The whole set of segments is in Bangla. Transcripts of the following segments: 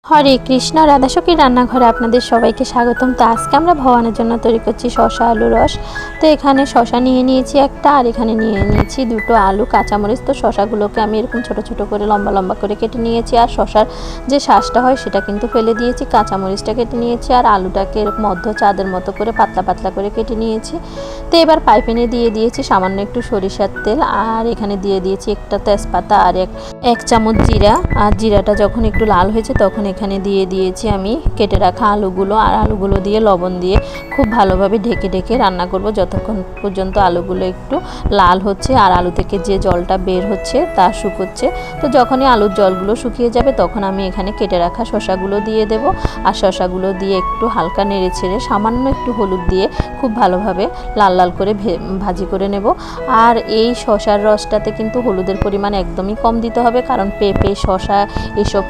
হরে কৃষ্ণ, রাধাসখীর রান্নাঘরে আপনাদের সবাইকে স্বাগতম। তো আজকে আমরা ভগবানের জন্য তৈরি করছি শসা আলু রস। তো এখানে শসা নিয়ে নিয়েছি একটা, আর এখানে নিয়ে নিয়েছি দুটো আলু, কাঁচামরিচ। তো শসাগুলোকে আমি এরকম ছোট ছোট করে লম্বা লম্বা করে কেটে নিয়েছি, আর শসার যে শাঁসটা হয় সেটা কিন্তু ফেলে দিয়েছি। কাঁচামরিচটা কেটে নিয়েছি, আর আলুটাকে এরকম মধ্য চাঁদের মতো করে পাতলা পাতলা করে কেটে নিয়েছি। তো এবার পাইপেনে দিয়ে দিয়েছি সামান্য একটু সরিষার তেল, আর এখানে দিয়ে দিয়েছি একটা তেজপাতা আর এক চামচ জিরা। আর জিরাটা যখন একটু লাল হয়েছে তখন এখানে দিয়ে দিয়েছি আমি কেটে রাখা আলুগুলো, আর আলুগুলো দিয়ে লবণ দিয়ে খুব ভালোভাবে ঢেকে ঢেকে রান্না করব যতক্ষণ পর্যন্ত আলুগুলো একটু লাল হচ্ছে আর আলু থেকে যে জলটা বের হচ্ছে তা শুকোচ্ছে। তো যখনই আলুর জলগুলো শুকিয়ে যাবে তখন আমি এখানে কেটে রাখা শসাগুলো দিয়ে দেব, আর শসাগুলো দিয়ে একটু হালকা নেড়ে ছেড়ে সামান্য একটু হলুদ দিয়ে খুব ভালোভাবে লাল লাল করে ভাজি করে নেব। আর এই শসার রসটাতে কিন্তু হলুদের পরিমাণ একদমই কম দিতে হবে, কারণ পেঁপে, শসা এসব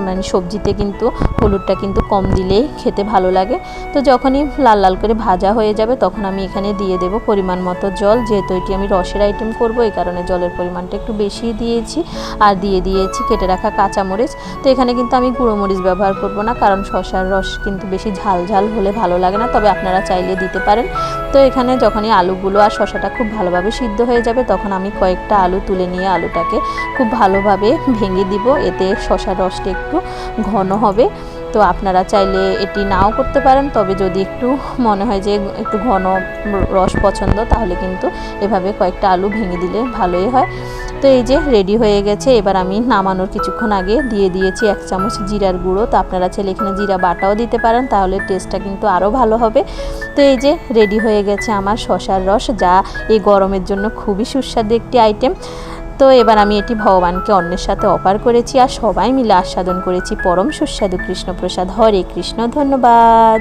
মানে সবজিতে কিন্তু হলুদটা কিন্তু কম দিলেই খেতে ভালো লাগে। তো যখনই লাল লাল করে ভাজা হয়ে যাবে তখন আমি এখানে দিয়ে দেব পরিমাণ মতো জল। যেহেতু এটি আমি রসের আইটেম করব, এই কারণে জলের পরিমাণটা একটু বেশি দিয়েছি। আর দিয়ে দিয়েছি কেটে রাখা কাঁচামরিচ। তো এখানে কিন্তু আমি গুঁড়ো মরিচ ব্যবহার করব না, কারণ শসার রস কিন্তু বেশি ঝাল ঝাল হলে ভালো লাগে না, তবে আপনারা চাইলে দিতে পারেন। তো এখানে যখনই আলুগুলো আর শসাটা খুব ভালোভাবে সিদ্ধ হয়ে যাবে তখন আমি কয়েকটা আলু তুলে নিয়ে আলুটাকে খুব ভালোভাবে ভেঙে দিব, এতে শসার রসটা একটু ঘন হবে। তো আপনারা চাইলে এটি নাও করতে পারেন, তবে যদি একটু মনে হয় যে একটু ঘন রস পছন্দ তাহলে কিন্তু এভাবে কয়েকটা আলু ভেঙে দিলে ভালোই হয়। তো এই যে রেডি হয়ে গেছে। এবার আমি নামানোর কিছুক্ষণ আগে দিয়ে দিয়েছি 1 চামচ জিরার গুঁড়ো। তো আপনারা চাইলে এখানে জিরা বাটাও দিতে পারেন, তাহলে টেস্টটা কিন্তু আরও ভালো হবে। তো এই যে রেডি হয়ে গেছে আমার শসার রস, যা এই গরমের জন্য খুবই সুস্বাদু একটি আইটেম। তো এবার আমি এটি ভগবানকে অন্যের সাথে অফার করেছি, আর সবাই মিলে আস্বাদন করেছি পরম সুস্বাদু কৃষ্ণপ্রসাদ। হরে কৃষ্ণ, ধন্যবাদ।